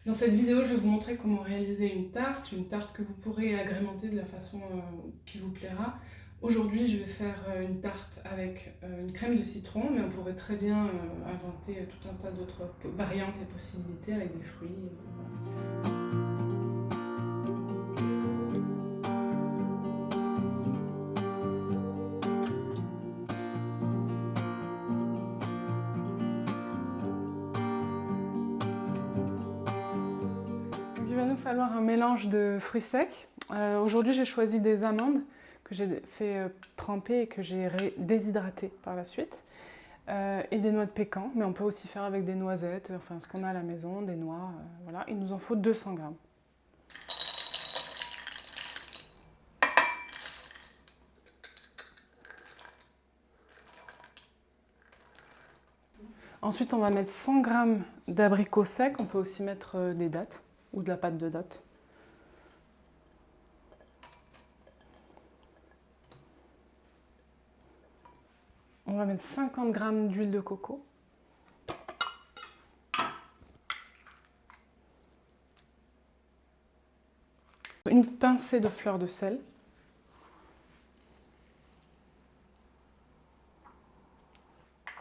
Dans cette vidéo, je vais vous montrer comment réaliser une tarte que vous pourrez agrémenter de la façon qui vous plaira. Aujourd'hui, je vais faire une tarte avec une crème de citron, mais on pourrait très bien inventer tout un tas d'autres variantes et possibilités avec des fruits. Il va nous falloir un mélange de fruits secs. Aujourd'hui, j'ai choisi des amandes que j'ai fait tremper et que j'ai déshydratées par la suite. Et des noix de pécan, mais on peut aussi faire avec des noisettes, enfin ce qu'on a à la maison, des noix, voilà. Il nous en faut 200 grammes. Ensuite, on va mettre 100 grammes d'abricots secs. On peut aussi mettre des dattes ou de la pâte de dattes. On va mettre 50 grammes d'huile de coco. Une pincée de fleur de sel.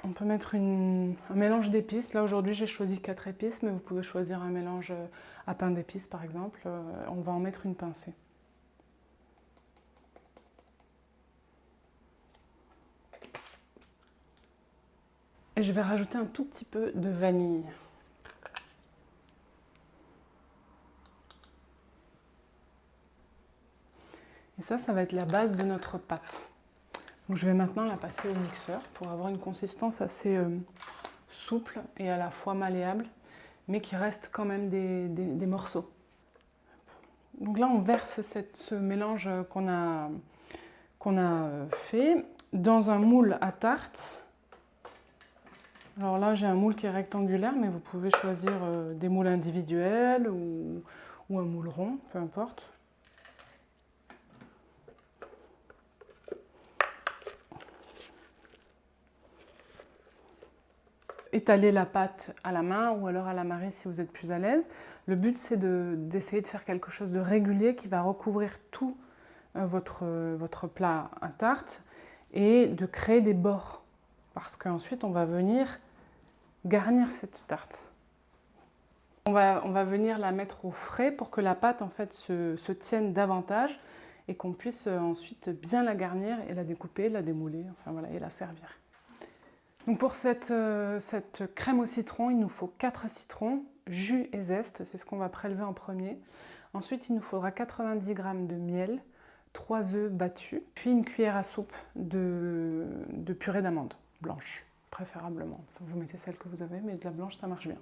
On peut mettre un mélange d'épices. Là, aujourd'hui, j'ai choisi 4 épices, mais vous pouvez choisir un mélange à pain d'épices, par exemple. On va en mettre une pincée. Et je vais rajouter un tout petit peu de vanille. Et ça va être la base de notre pâte. Donc je vais maintenant la passer au mixeur pour avoir une consistance assez souple et à la fois malléable, mais qui reste quand même des morceaux. Donc là, on verse ce mélange qu'on a fait dans un moule à tarte. Alors là, j'ai un moule qui est rectangulaire, mais vous pouvez choisir des moules individuels ou un moule rond, peu importe. Étaler la pâte à la main ou alors à la marie si vous êtes plus à l'aise. Le but, c'est d'essayer de faire quelque chose de régulier qui va recouvrir tout votre plat à tarte et de créer des bords. Parce qu'ensuite, on va venir garnir cette tarte. On va venir la mettre au frais pour que la pâte en fait, se tienne davantage et qu'on puisse ensuite bien la garnir et la découper, la démouler, enfin voilà, et la servir. Donc pour cette crème au citron, il nous faut 4 citrons, jus et zeste, c'est ce qu'on va prélever en premier. Ensuite, il nous faudra 90 g de miel, 3 œufs battus, puis une cuillère à soupe de purée d'amande blanche, préférablement. Enfin, vous mettez celle que vous avez, mais de la blanche, ça marche bien.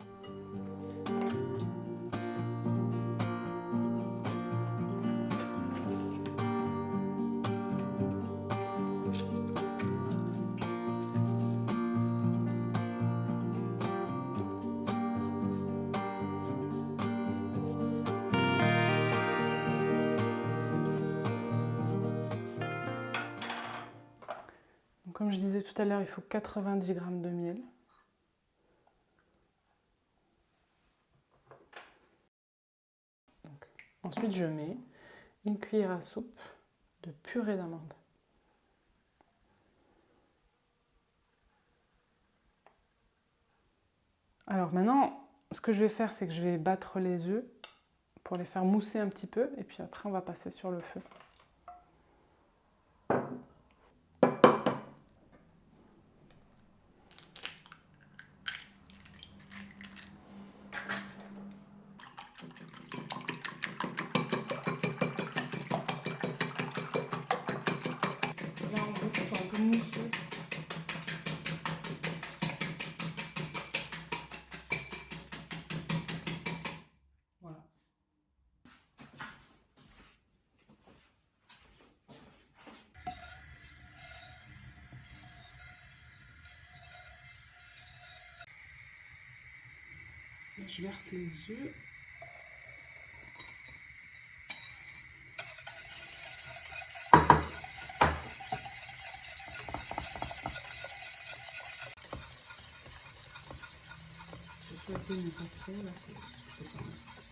Comme je disais tout à l'heure, il faut 90 g de miel. Ensuite, je mets une cuillère à soupe de purée d'amande. Alors maintenant, ce que je vais faire, c'est que je vais battre les œufs pour les faire mousser un petit peu, et puis après, on va passer sur le feu. Là, on veut qu'ils soient un peu mousseux. Voilà. Là, je verse les œufs. Je vais une pâte là, c'est pas mal.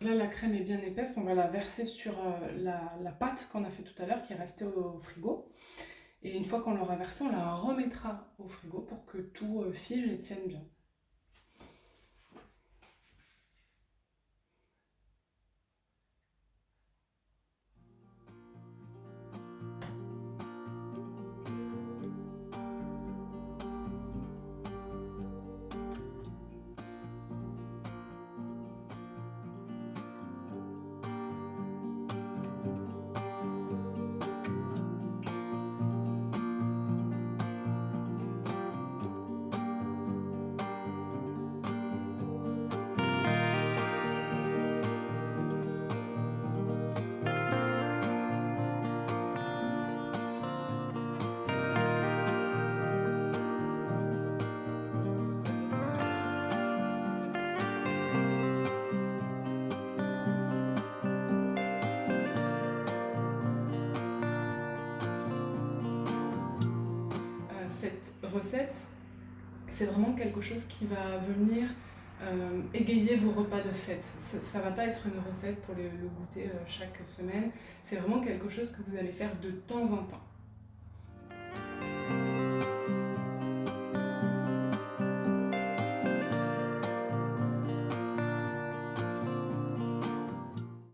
Là, la crème est bien épaisse, on va la verser sur la pâte qu'on a fait tout à l'heure qui est restée au frigo. Et une fois qu'on l'aura versée, on la remettra au frigo pour que tout fige et tienne bien. Cette recette, c'est vraiment quelque chose qui va venir égayer vos repas de fête. Ça ne va pas être une recette pour le goûter chaque semaine, c'est vraiment quelque chose que vous allez faire de temps en temps.